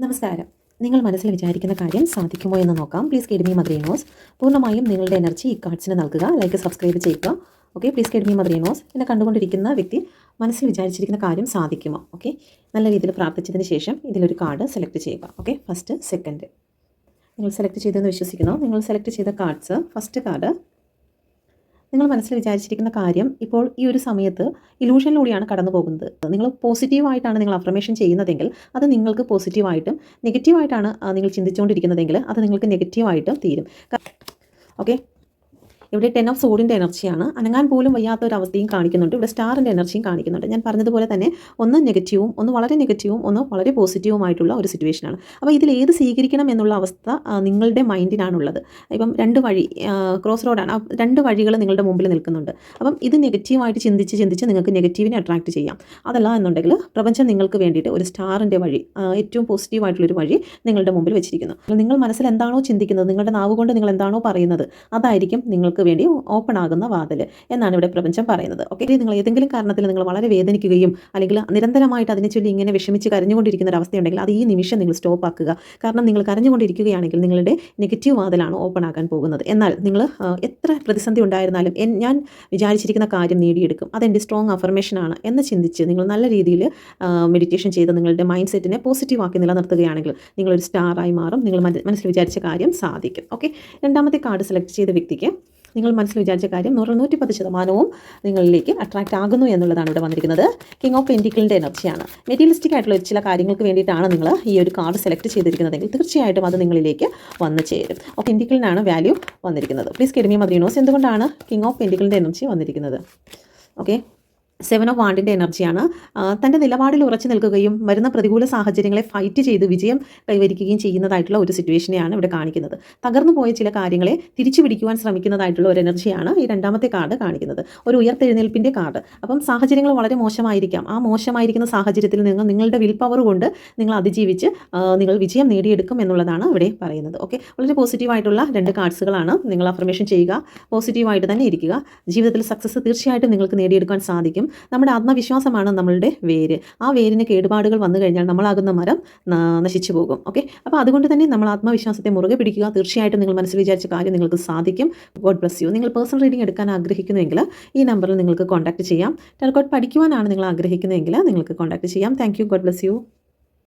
നമസ്കാരം. നിങ്ങൾ മനസ്സിൽ വിചാരിക്കുന്ന കാര്യം സാധിക്കുമോ എന്ന് നോക്കാം. Please guide me mother in-loss. പൂർണ്ണമായും നിങ്ങളുടെ എനർജി ഈ കാർഡ്സിന് നൽകുക. ലൈക്ക്, സബ്സ്ക്രൈബ് ചെയ്യുക. Okay, please guide me mother in-loss. എന്നെ കണ്ടുകൊണ്ടിരിക്കുന്ന വ്യക്തി മനസ്സിൽ വിചാരിച്ചിരിക്കുന്ന കാര്യം സാധിക്കുമോ? ഓക്കെ, നല്ല രീതിയിൽ പ്രാർത്ഥിച്ചതിന് ശേഷം ഇതിലൊരു കാർഡ് സെലക്ട് ചെയ്യുക. ഓക്കെ, ഫസ്റ്റ്, സെക്കൻഡ് നിങ്ങൾ സെലക്ട് ചെയ്തെന്ന് വിശ്വസിക്കുന്നു. നിങ്ങൾ സെലക്ട് ചെയ്ത കാർഡ്സ്, ഫസ്റ്റ് കാർഡ്, നിങ്ങൾ മനസ്സിൽ വിചാരിച്ചിരിക്കുന്ന കാര്യം ഇപ്പോൾ ഈ ഒരു സമയത്ത് ഇലൂഷനിലൂടെയാണ് കടന്നു പോകുന്നത്. നിങ്ങൾ പോസിറ്റീവായിട്ടാണ് നിങ്ങൾ അഫർമേഷൻ ചെയ്യുന്നതെങ്കിൽ അത് നിങ്ങൾക്ക് പോസിറ്റീവായിട്ടും, നെഗറ്റീവായിട്ടാണ് നിങ്ങൾ ചിന്തിച്ചുകൊണ്ടിരിക്കുന്നതെങ്കിൽ അത് നിങ്ങൾക്ക് നെഗറ്റീവായിട്ടും തീരും. ഓക്കെ, ഇവിടെ 10 ഓഫ് സോഡിൻ്റെ എനർജിയാണ്. അനങ്ങാൻ പോലും വയ്യാത്ത ഒരു അവസ്ഥയും കാണിക്കുന്നുണ്ട്. ഇവിടെ സ്റ്റാറിൻ്റെ എനർജിയും കാണിക്കുന്നുണ്ട്. ഞാൻ പറഞ്ഞതുപോലെ തന്നെ ഒന്ന് നെഗറ്റീവും, ഒന്ന് വളരെ നെഗറ്റീവും, ഒന്ന് വളരെ പോസിറ്റീവുമായിട്ടുള്ള ഒരു സിറ്റുവേഷനാണ്. അപ്പോൾ ഇതിൽ ഏത് സ്വീകരിക്കണം എന്നുള്ള അവസ്ഥ നിങ്ങളുടെ മൈൻഡിനാണുള്ളത്. ഇപ്പം രണ്ട് വഴി, ക്രോസ് റോഡാണ്. രണ്ട് വഴികൾ നിങ്ങളുടെ മുമ്പിൽ നിൽക്കുന്നുണ്ട്. അപ്പം ഇത് നെഗറ്റീവായിട്ട് ചിന്തിച്ച് നിങ്ങൾക്ക് നെഗറ്റീവിനെ അട്രാക്റ്റ് ചെയ്യാം. അതല്ല എന്നുണ്ടെങ്കിൽ പ്രപഞ്ചം നിങ്ങൾക്ക് വേണ്ടിയിട്ട് ഒരു സ്റ്റാറിൻ്റെ വഴി, ഏറ്റവും പോസിറ്റീവായിട്ടുള്ളൊരു വഴി നിങ്ങളുടെ മുമ്പിൽ വെച്ചിരിക്കുന്നു. നിങ്ങൾ മനസ്സിൽ എന്താണോ ചിന്തിക്കുന്നത്, നിങ്ങളുടെ നാവ് കൊണ്ട് നിങ്ങൾ എന്താണോ പറയുന്നത്, അതായിരിക്കും നിങ്ങൾക്ക് വേണ്ടി ഓപ്പൺ ആകുന്ന വാതിൽ എന്നാണ് ഇവിടെ പ്രപഞ്ചം പറയുന്നത്. ഓക്കെ, നിങ്ങൾ ഏതെങ്കിലും കാരണത്തിൽ നിങ്ങൾ വളരെ വേദനിക്കുകയും അല്ലെങ്കിൽ നിരന്തരമായിട്ട് അതിനെ ചൊല്ലി ഇങ്ങനെ വിഷമിച്ച് കരഞ്ഞുകൊണ്ടിരിക്കുന്ന ഒരു അവസ്ഥയുണ്ടെങ്കിൽ അത് ഈ നിമിഷം നിങ്ങൾ സ്റ്റോപ്പ് ആക്കുക. കാരണം നിങ്ങൾ കരഞ്ഞുകൊണ്ടിരിക്കുകയാണെങ്കിൽ നിങ്ങളുടെ നെഗറ്റീവ് വാതിലാണ് ഓപ്പൺ ആക്കാൻ പോകുന്നത്. എന്നാൽ നിങ്ങൾ എത്ര പ്രതിസന്ധി ഉണ്ടായിരുന്നാലും ഞാൻ വിചാരിച്ചിരിക്കുന്ന കാര്യം നേടിയെടുക്കും, അതെൻ്റെ സ്ട്രോങ് അഫർമേഷനാണ് എന്ന് ചിന്തിച്ച് നിങ്ങൾ നല്ല രീതിയിൽ മെഡിറ്റേഷൻ ചെയ്ത് നിങ്ങളുടെ മൈൻഡ് സെറ്റിനെ പോസിറ്റീവ് ആക്കി നിലനിർത്തുകയാണെങ്കിൽ നിങ്ങളൊരു സ്റ്റാറായി മാറും. നിങ്ങൾ മനസ്സിൽ വിചാരിച്ച കാര്യം സാധിക്കും. ഓക്കെ, രണ്ടാമത്തെ കാർഡ് സെലക്ട് ചെയ്ത വ്യക്തിക്ക് നിങ്ങൾ മനസ്സിൽ വിചാരിച്ച കാര്യം 110% നിങ്ങളിലേക്ക് അട്രാക്റ്റ് ആകുന്നു എന്നുള്ളതാണ് ഇവിടെ വന്നിരിക്കുന്നത്. കിങ് ഓഫ് പെൻറ്റിക്കിളിൻ്റെ എനർജിയാണ്. മെറ്റീരിയലിസ്റ്റിക് ആയിട്ടുള്ള ചില കാര്യങ്ങൾക്ക് വേണ്ടിയിട്ടാണ് നിങ്ങൾ ഈ ഒരു കാർഡ് സെലക്ട് ചെയ്തിരിക്കുന്നതെങ്കിൽ തീർച്ചയായിട്ടും അത് നിങ്ങളിലേക്ക് വന്നു ചേരും. ഓഫ് പെൻറ്റിക്കിളിനാണ് വാല്യൂ വന്നിരിക്കുന്നത്. Please guide me mother in-loss. എന്തുകൊണ്ടാണ് കിങ് ഓഫ് പെൻറ്റിക്കിളിൻ്റെ എനർജി വന്നിരിക്കുന്നത്? ഓക്കെ, 7 ഓഫ് വാണ്ടിൻ്റെ എനർജിയാണ്. തൻ്റെ നിലപാടിൽ ഉറച്ചു നിൽക്കുകയും വരുന്ന പ്രതികൂല സാഹചര്യങ്ങളെ ഫൈറ്റ് ചെയ്ത് വിജയം കൈവരിക്കുകയും ചെയ്യുന്നതായിട്ടുള്ള ഒരു സിറ്റുവേഷനെയാണ് ഇവിടെ കാണിക്കുന്നത്. തകർന്നു പോയ ചില കാര്യങ്ങളെ തിരിച്ചു പിടിക്കുവാൻ ശ്രമിക്കുന്നതായിട്ടുള്ള ഒരു എനർജിയാണ് ഈ രണ്ടാമത്തെ കാർഡ് കാണിക്കുന്നത്. ഒരു ഉയർത്തെഴുന്നേൽപ്പിൻ്റെ കാർഡ്. അപ്പം സാഹചര്യങ്ങൾ വളരെ മോശമായിരിക്കാം. ആ മോശമായിരിക്കുന്ന സാഹചര്യത്തിൽ നിങ്ങളുടെ വിൽ പവർ കൊണ്ട് നിങ്ങൾ അതിജീവിച്ച് നിങ്ങൾ വിജയം നേടിയെടുക്കും എന്നുള്ളതാണ് ഇവിടെ പറയുന്നത്. ഓക്കെ, വളരെ പോസിറ്റീവായിട്ടുള്ള രണ്ട് കാർഡ്സുകളാണ്. നിങ്ങൾ അഫർമേഷൻ ചെയ്യുക, പോസിറ്റീവായിട്ട് തന്നെ ഇരിക്കുക. ജീവിതത്തിൽ സക്സസ് തീർച്ചയായിട്ടും നിങ്ങൾക്ക് നേടിയെടുക്കാൻ സാധിക്കും. നമ്മുടെ ആത്മവിശ്വാസമാണ് നമ്മളുടെ വേര്. ആ വേരിന് കേടുപാടുകൾ വന്നു കഴിഞ്ഞാൽ നമ്മളാകുന്ന മരം നശിച്ചു പോകും. ഓക്കെ, അപ്പോൾ അതുകൊണ്ട് തന്നെ നമ്മൾ ആത്മവിശ്വാസത്തെ മുറുകെ പിടിക്കുക. തീർച്ചയായിട്ടും നിങ്ങൾ മനസ്സിൽ വിചാരിച്ച കാര്യം നിങ്ങൾക്ക് സാധിക്കും. God bless you. നിങ്ങൾ പേഴ്സണൽ റീഡിംഗ് എടുക്കാൻ ആഗ്രഹിക്കുന്നുവെങ്കിൽ ഈ നമ്പറിൽ നിങ്ങൾക്ക് കോൺടാക്ട് ചെയ്യാം. ടാരോ കാർഡ് പഠിക്കുവാനാണ് നിങ്ങൾ ആഗ്രഹിക്കുന്നതെങ്കിൽ നിങ്ങൾക്ക് കോൺടാക്ട് ചെയ്യാം. Thank you. God bless you.